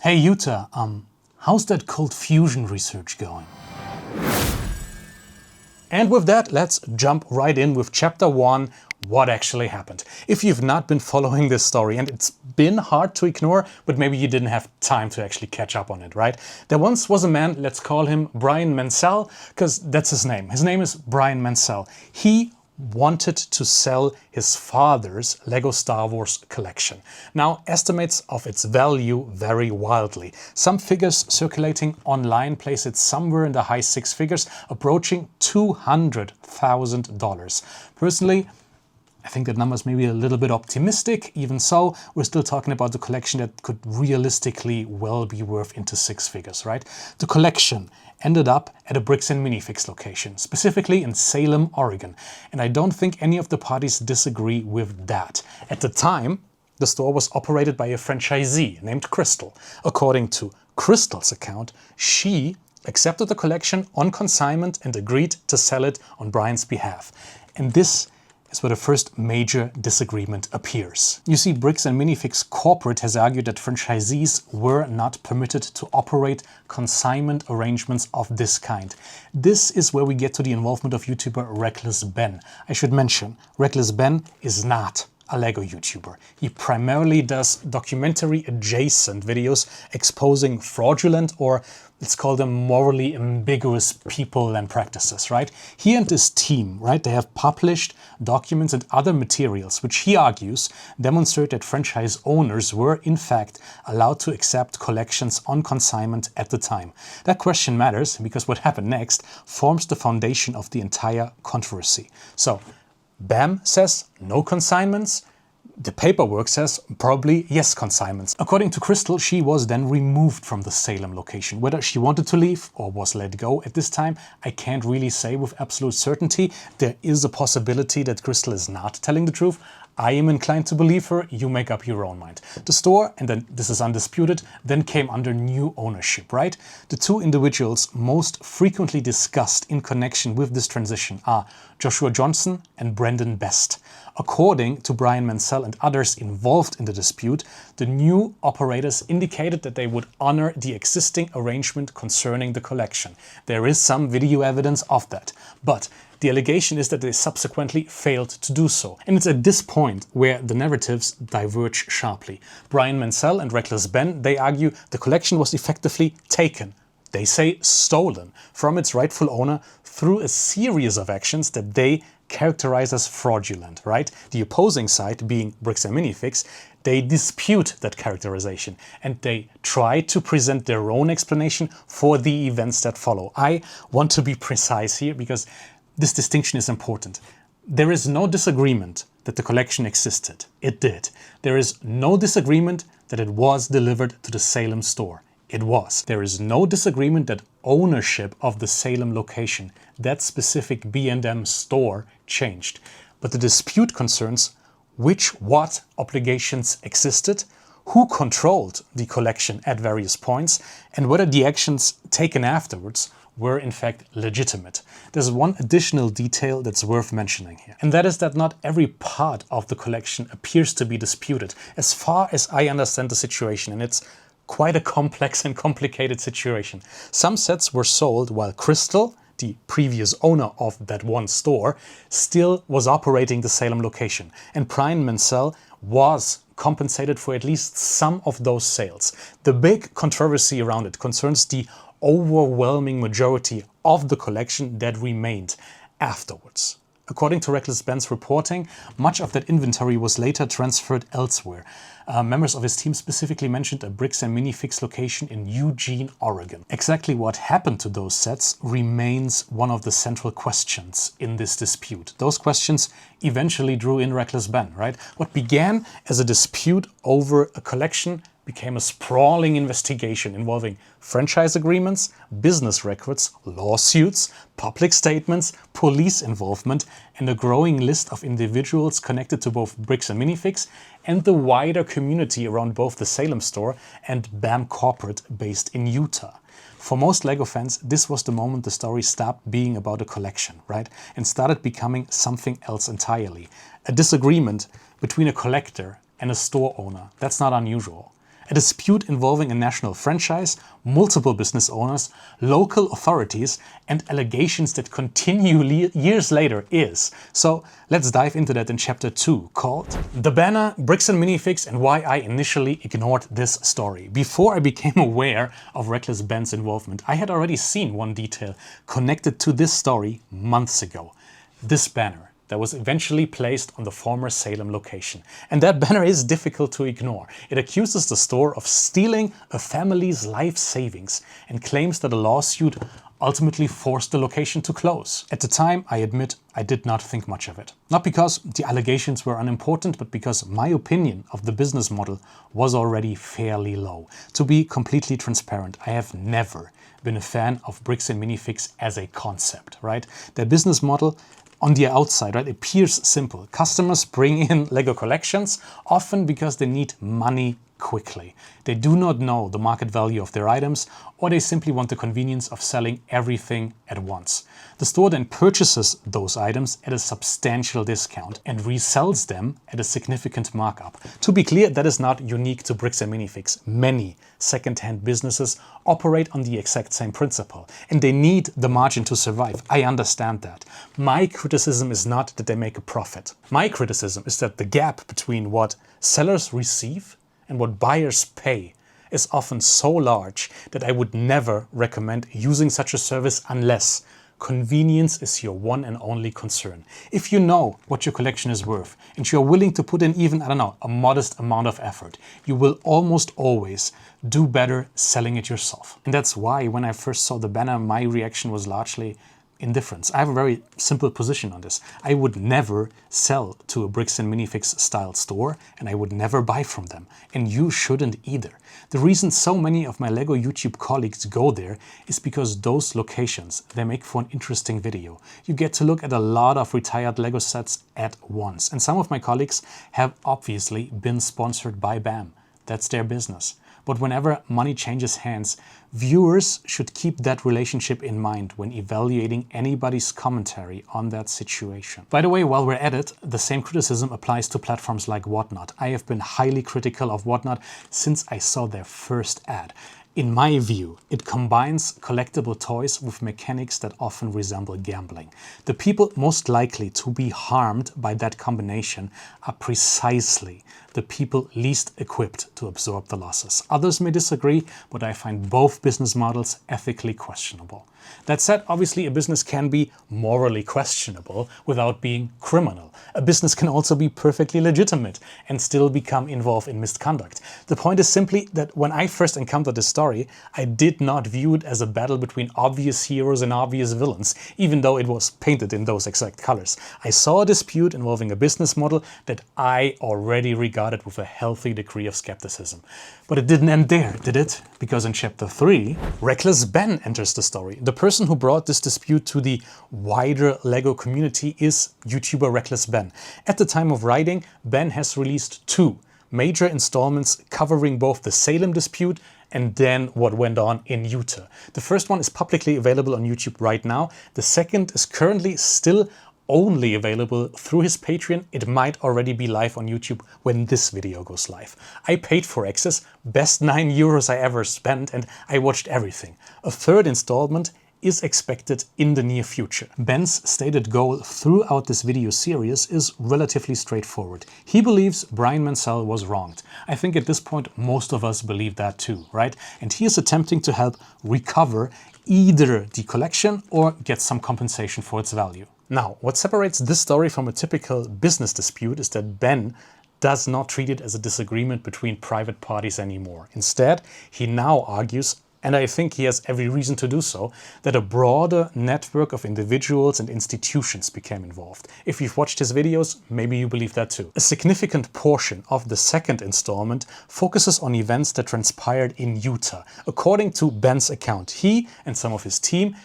Hey Utah, how's that cold fusion research going? And with that, let's jump right in with chapter 1, what actually happened. If you've not been following this story, and it's been hard to ignore, but maybe you didn't have time to actually catch up on it, right? There once was a man, let's call him Bryan Mansell, because that's his name. His name is Bryan Mansell. He wanted to sell his father's Lego Star Wars collection. Now, estimates of its value vary wildly. Some figures circulating online place it somewhere in the high six figures, approaching $200,000. Personally, I think that number is maybe a little bit optimistic. Even so, we're still talking about the collection that could realistically well be worth into six figures, right? The collection ended up at a Bricks Minifigs location, specifically in Salem, Oregon. And I don't think any of the parties disagree with that. At the time, the store was operated by a franchisee named Crystal. According to Crystal's account, she accepted the collection on consignment and agreed to sell it on Bryan's behalf. And this is where the first major disagreement appears. You see, Bricks Minifigs corporate has argued that franchisees were not permitted to operate consignment arrangements of this kind. This is where we get to the involvement of YouTuber Reckless Ben. I should mention, Reckless Ben is not a Lego YouTuber. He primarily does documentary adjacent videos exposing fraudulent, or let's call them morally ambiguous people and practices, right? He and his team, right, they have published documents and other materials which he argues demonstrate that franchise owners were in fact allowed to accept collections on consignment at the time. That question matters because what happened next forms the foundation of the entire controversy. So, BAM says no consignments. The paperwork says probably yes consignments. According to Crystal, she was then removed from the Salem location. Whether she wanted to leave or was let go at this time, I can't really say with absolute certainty. There is a possibility that Crystal is not telling the truth. I am inclined to believe her. You make up your own mind. The store, and then this is undisputed, then came under new ownership, right? The two individuals most frequently discussed in connection with this transition are Joshua Johnson and Brendan Best. According to Bryan Mansell and others involved in the dispute, the new operators indicated that they would honor the existing arrangement concerning the collection. There is some video evidence of that, but the allegation is that they subsequently failed to do so. And it's at this point where the narratives diverge sharply. Bryan Mansell and Reckless Ben, they argue the collection was effectively taken, they say stolen, from its rightful owner through a series of actions that they characterize as fraudulent, right? The opposing side, being Bricks Minifigs, they dispute that characterization and they try to present their own explanation for the events that follow. I want to be precise here because this distinction is important. There is no disagreement that the collection existed. It did. There is no disagreement that it was delivered to the Salem store. It was. There is no disagreement that ownership of the Salem location, that specific B&M store, changed. But the dispute concerns what obligations existed, who controlled the collection at various points, and whether the actions taken afterwards were in fact legitimate. There's one additional detail that's worth mentioning here, and that is that not every part of the collection appears to be disputed, as far as I understand the situation, and it's quite a complex and complicated situation. Some sets were sold while Crystal, the previous owner of that one store, still was operating the Salem location, and Bryan Mansell was compensated for at least some of those sales. The big controversy around it concerns the overwhelming majority of the collection that remained afterwards. According to Reckless Ben's reporting, much of that inventory was later transferred elsewhere. Members of his team specifically mentioned a Bricks Minifigs location in Eugene, Oregon. Exactly what happened to those sets remains one of the central questions in this dispute. Those questions eventually drew in Reckless Ben, right? What began as a dispute over a collection became a sprawling investigation involving franchise agreements, business records, lawsuits, public statements, police involvement, and a growing list of individuals connected to both Bricks Minifigs and the wider community around both the Salem store and BAM Corporate based in Utah. For most LEGO fans, this was the moment the story stopped being about a collection, right? And started becoming something else entirely. A disagreement between a collector and a store owner. That's not unusual. A dispute involving a national franchise, multiple business owners, local authorities, and allegations that continue years later is. So let's dive into that in chapter 2, called The Banner, Bricks and Minifigs, and Why I Initially Ignored This Story. Before I became aware of Reckless Ben's involvement, I had already seen one detail connected to this story months ago. This banner that was eventually placed on the former Salem location. And that banner is difficult to ignore. It accuses the store of stealing a family's life savings and claims that a lawsuit ultimately forced the location to close. At the time, I admit, I did not think much of it. Not because the allegations were unimportant, but because my opinion of the business model was already fairly low. To be completely transparent, I have never been a fan of Bricks and Minifigs as a concept, right? Their business model on the outside, right, appears simple. Customers bring in Lego collections, often because they need money quickly. They do not know the market value of their items, or they simply want the convenience of selling everything at once. The store then purchases those items at a substantial discount and resells them at a significant markup. To be clear, that is not unique to Bricks and Minifigs. Many second-hand businesses operate on the exact same principle, and they need the margin to survive. I understand that. My criticism is not that they make a profit. My criticism is that the gap between what sellers receive and what buyers pay is often so large that I would never recommend using such a service unless convenience is your one and only concern. If you know what your collection is worth and you're willing to put in even, a modest amount of effort, you will almost always do better selling it yourself. And that's why when I first saw the banner, my reaction was largely indifference. I have a very simple position on this. I would never sell to a Bricks and Minifigs style store, and I would never buy from them. And you shouldn't either. The reason so many of my Lego YouTube colleagues go there is because those locations, they make for an interesting video. You get to look at a lot of retired Lego sets at once. And some of my colleagues have obviously been sponsored by BAM. That's their business. But whenever money changes hands, viewers should keep that relationship in mind when evaluating anybody's commentary on that situation. By the way, while we're at it, the same criticism applies to platforms like Whatnot. I have been highly critical of Whatnot since I saw their first ad. In my view, it combines collectible toys with mechanics that often resemble gambling. The people most likely to be harmed by that combination are precisely the people least equipped to absorb the losses. Others may disagree, but I find both business models ethically questionable. That said, obviously a business can be morally questionable without being criminal. A business can also be perfectly legitimate and still become involved in misconduct. The point is simply that when I first encountered this story, I did not view it as a battle between obvious heroes and obvious villains, even though it was painted in those exact colors. I saw a dispute involving a business model that I already regarded with a healthy degree of skepticism. But it didn't end there, did it? Because in chapter 3, Reckless Ben enters the story. The person who brought this dispute to the wider Lego community is YouTuber Reckless Ben. At the time of writing, Ben has released 2 major installments covering both the Salem dispute and then what went on in Utah. The first one is publicly available on YouTube right now. The second is currently still only available through his Patreon. It might already be live on YouTube when this video goes live. I paid for access, best 9 euros I ever spent, and I watched everything. A third installment is expected in the near future. Ben's stated goal throughout this video series is relatively straightforward. He believes Bryan Mansell was wronged. I think at this point most of us believe that too, right? And he is attempting to help recover either the collection or get some compensation for its value. Now, what separates this story from a typical business dispute is that Ben does not treat it as a disagreement between private parties anymore. Instead, he now argues, and I think he has every reason to do so, that a broader network of individuals and institutions became involved. If you've watched his videos, maybe you believe that too. A significant portion of the second installment focuses on events that transpired in Utah. According to Ben's account, he and some of his team,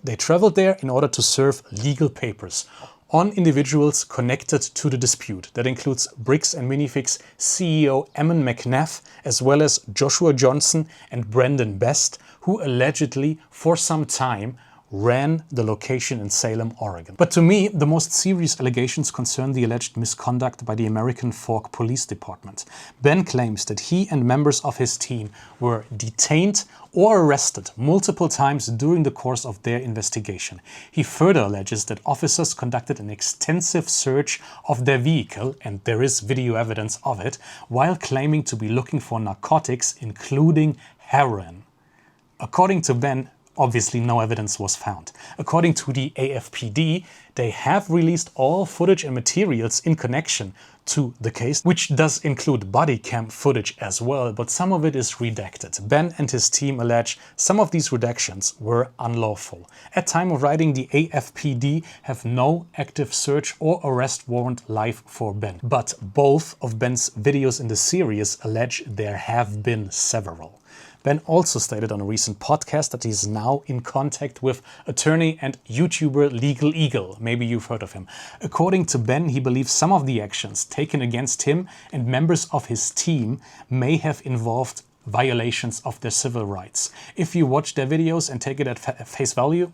they traveled there in order to serve legal papers on individuals connected to the dispute. That includes Bricks and Minifigs CEO Ammon McNeff, as well as Joshua Johnson and Brendan Best, who allegedly for some time ran the location in Salem, Oregon. But to me, the most serious allegations concern the alleged misconduct by the American Fork Police Department. Ben claims that he and members of his team were detained or arrested multiple times during the course of their investigation. He further alleges that officers conducted an extensive search of their vehicle, and there is video evidence of it, while claiming to be looking for narcotics, including heroin. According to Ben, obviously no evidence was found. According to the AFPD, they have released all footage and materials in connection to the case, which does include body cam footage as well, but some of it is redacted. Ben and his team allege some of these redactions were unlawful. At time of writing, the AFPD have no active search or arrest warrant live for Ben, but both of Ben's videos in the series allege there have been several. Ben also stated on a recent podcast that he's now in contact with attorney and YouTuber Legal Eagle. Maybe you've heard of him. According to Ben, he believes some of the actions taken against him and members of his team may have involved violations of their civil rights. If you watch their videos and take it at face value,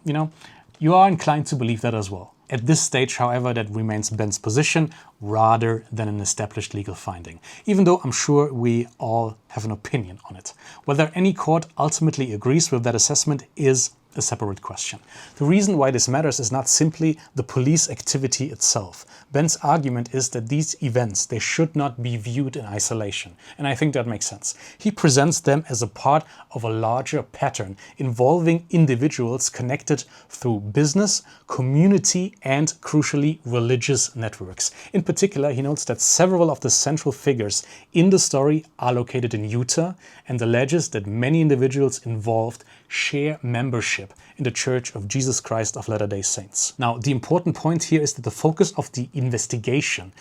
you are inclined to believe that as well. At this stage, however, that remains Ben's position rather than an established legal finding, even though I'm sure we all have an opinion on it. Whether any court ultimately agrees with that assessment is a separate question. The reason why this matters is not simply the police activity itself. Ben's argument is that these events, they should not be viewed in isolation, and I think that makes sense. He presents them as a part of a larger pattern involving individuals connected through business, community, and crucially religious networks. In particular, he notes that several of the central figures in the story are located in Utah and alleges that many individuals involved share membership in the Church of Jesus Christ of Latter-day Saints. Now, the important point here is that the focus of the investigation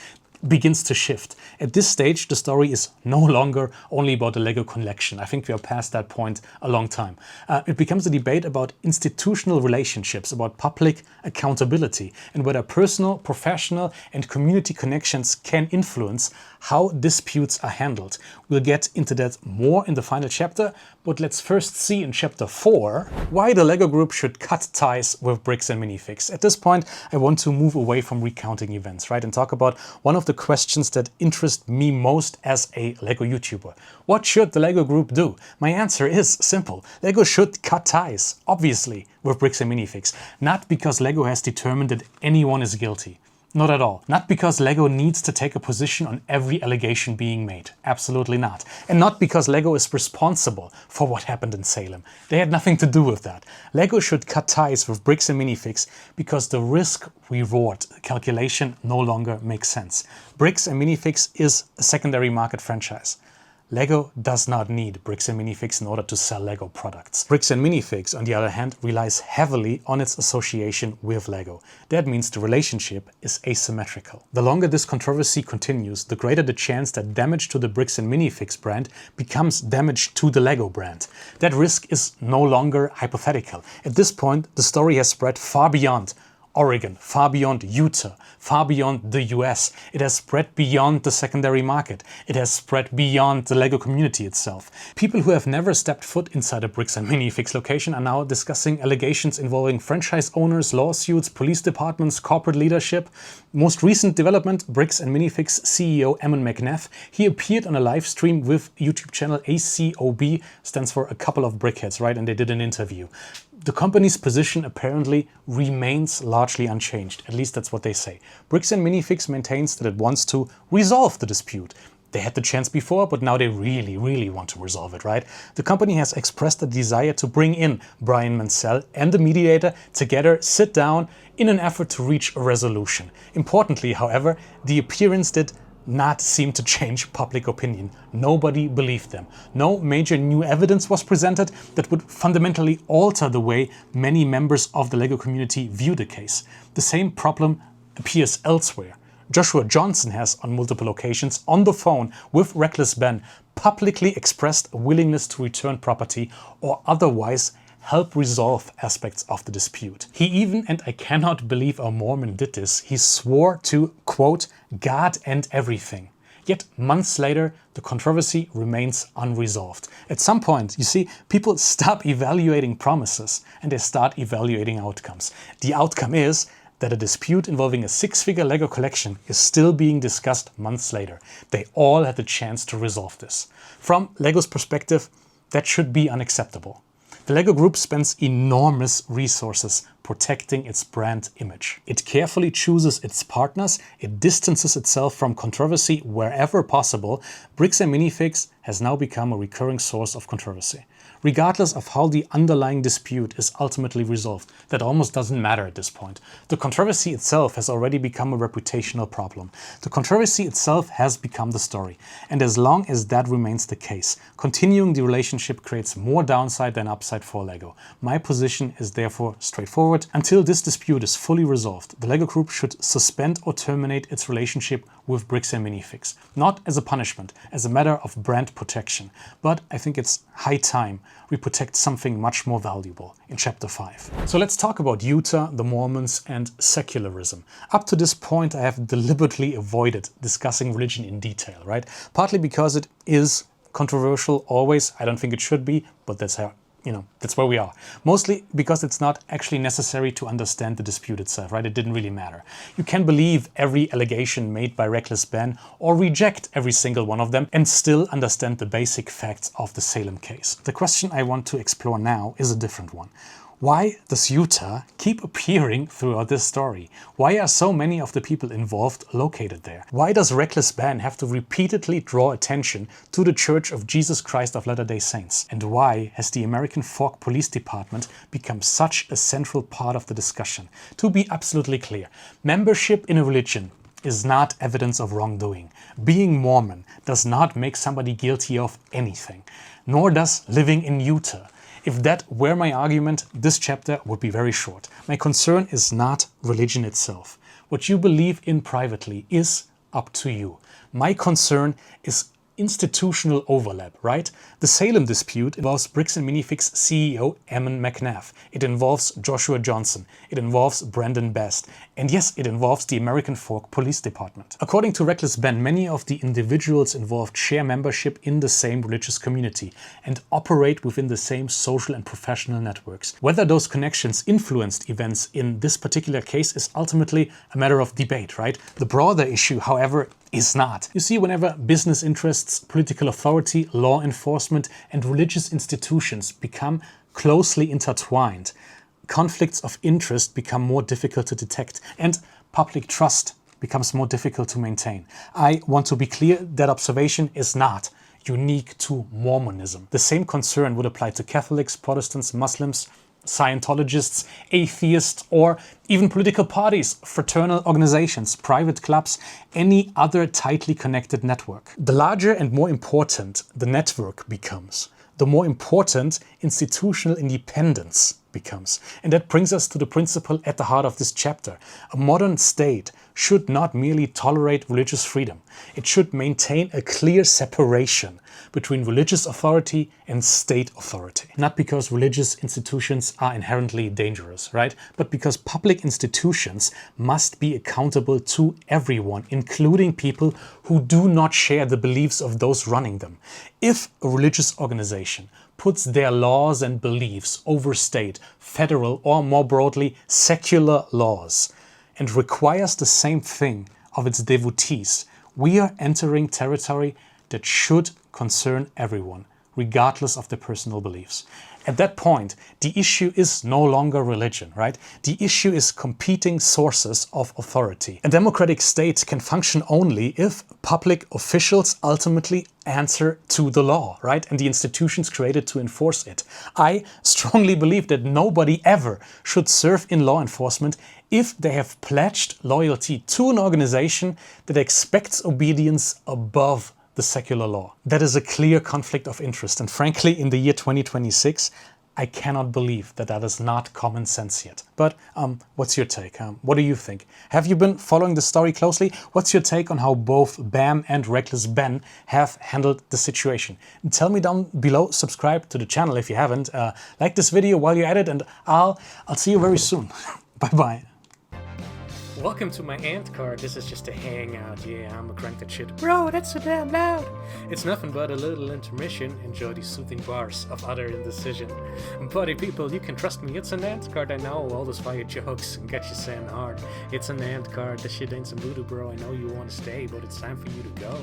begins to shift. At this stage, the story is no longer only about the Lego collection. I think we are past that point a long time. It becomes a debate about institutional relationships, about public accountability, and whether personal, professional, and community connections can influence how disputes are handled. We'll get into that more in the final chapter, but let's first see in chapter 4 why the Lego group should cut ties with Bricks and Minifigs. At this point, I want to move away from recounting events, right, and talk about one of the questions that interest me most as a Lego YouTuber. What should the Lego group do? My answer is simple. Lego should cut ties, obviously, with Bricks and Minifigs. Not because Lego has determined that anyone is guilty. Not at all. Not because Lego needs to take a position on every allegation being made. Absolutely not. And not because Lego is responsible for what happened in Salem. They had nothing to do with that. Lego should cut ties with Bricks and Minifigs because the risk-reward calculation no longer makes sense. Bricks and Minifigs is a secondary market franchise. Lego does not need Bricks and Minifigs in order to sell Lego products. Bricks and Minifigs, on the other hand, relies heavily on its association with Lego. That means the relationship is asymmetrical. The longer this controversy continues, the greater the chance that damage to the Bricks and Minifigs brand becomes damage to the Lego brand. That risk is no longer hypothetical. At this point, the story has spread far beyond Oregon, far beyond Utah, far beyond the US. It has spread beyond the secondary market. It has spread beyond the Lego community itself. People who have never stepped foot inside a Bricks and Minifigs location are now discussing allegations involving franchise owners, lawsuits, police departments, corporate leadership. Most recent development, Bricks and Minifigs CEO Ammon McNeff. He appeared on a live stream with YouTube channel ACOB, stands for a couple of brickheads, right? And they did an interview. The company's position apparently remains largely unchanged, at least that's what they say. Bricks and Minifigs maintains that it wants to resolve the dispute. They had the chance before, but now they really want to resolve it, right? The company has expressed a desire to bring in Bryan Mansell and the mediator together, sit down in an effort to reach a resolution. Importantly, however, the appearance did not seem to change public opinion. Nobody believed them. No major new evidence was presented that would fundamentally alter the way many members of the Lego community view the case. The same problem appears elsewhere. Joshua Johnson has, on multiple occasions, on the phone with Reckless Ben, publicly expressed a willingness to return property or otherwise help resolve aspects of the dispute. He even, and I cannot believe a Mormon did this, he swore to, quote, God and everything. Yet months later, the controversy remains unresolved. At some point, you see, people stop evaluating promises and they start evaluating outcomes. The outcome is that a dispute involving a six-figure LEGO collection is still being discussed months later. They all had the chance to resolve this. From LEGO's perspective, that should be unacceptable. The LEGO Group spends enormous resources protecting its brand image. It carefully chooses its partners, it distances itself from controversy wherever possible. Bricks Minifigs has now become a recurring source of controversy. Regardless of how the underlying dispute is ultimately resolved, that almost doesn't matter at this point. The controversy itself has already become a reputational problem. The controversy itself has become the story. And as long as that remains the case, continuing the relationship creates more downside than upside for LEGO. My position is therefore straightforward. Until this dispute is fully resolved, the LEGO Group should suspend or terminate its relationship with Bricks Minifigs. Not as a punishment, as a matter of brand protection. But I think it's high time we protect something much more valuable in Chapter 5. So let's talk about Utah, the Mormons, and secularism. Up to this point, I have deliberately avoided discussing religion in detail, right? Partly because it is controversial always. I don't think it should be, but that's how, that's where we are. Mostly because it's not actually necessary to understand the dispute itself, right? It didn't really matter. You can believe every allegation made by Reckless Ben or reject every single one of them and still understand the basic facts of the Salem case. The question I want to explore now is a different one. Why does Utah keep appearing throughout this story? Why are so many of the people involved located there? Why does Reckless Ben have to repeatedly draw attention to the Church of Jesus Christ of Latter-day Saints? And why has the American Fork Police Department become such a central part of the discussion? To be absolutely clear, membership in a religion is not evidence of wrongdoing. Being Mormon does not make somebody guilty of anything, nor does living in Utah. If that were my argument, this chapter would be very short. My concern is not religion itself. What you believe in privately is up to you. My concern is institutional overlap, right? The Salem dispute involves Bricks Minifigs CEO Ammon McNeff. It involves Joshua Johnson. It involves Brandon Best. And yes, it involves the American Fork Police Department. According to Reckless Ben, many of the individuals involved share membership in the same religious community and operate within the same social and professional networks. Whether those connections influenced events in this particular case is ultimately a matter of debate, right? The broader issue, however, is not. You see, whenever business interests, political authority, law enforcement, and religious institutions become closely intertwined, conflicts of interest become more difficult to detect, and public trust becomes more difficult to maintain. I want to be clear, that observation is not unique to Mormonism. The same concern would apply to Catholics, Protestants, Muslims, Scientologists, atheists, or even political parties, fraternal organizations, private clubs, any other tightly connected network. The larger and more important the network becomes, the more important institutional independence becomes. And that brings us to the principle at the heart of this chapter. A modern state should not merely tolerate religious freedom. It should maintain a clear separation between religious authority and state authority. Not because religious institutions are inherently dangerous, right? But because public institutions must be accountable to everyone, including people who do not share the beliefs of those running them. If a religious organization puts their laws and beliefs over state, federal, or more broadly, secular laws, and requires the same thing of its devotees, we are entering territory that should concern everyone, regardless of their personal beliefs. At that point, the issue is no longer religion, right? The issue is competing sources of authority. A democratic state can function only if public officials ultimately answer to the law, right? And the institutions created to enforce it. I strongly believe that nobody ever should serve in law enforcement if they have pledged loyalty to an organization that expects obedience above the secular law. That is a clear conflict of interest, and frankly, in the year 2026, I cannot believe that that is not common sense yet. But what's your take? What do you think? Have you been following the story closely? What's your take on how both Bam and Reckless Ben have handled the situation? And tell me down below. Subscribe to the channel if you haven't. Like this video while you're at it, and I'll see you very soon. Bye bye. Welcome to my ant card. This is just a hangout. Yeah, I'ma crank that shit. Bro, that's so damn loud. It's nothing but a little intermission. Enjoy these soothing bars of utter indecision. Buddy people, you can trust me. It's an ant card. I know. Always fire jokes and get you saying hard. It's an ant card. This shit ain't some voodoo, bro. I know you want to stay, but it's time for you to go.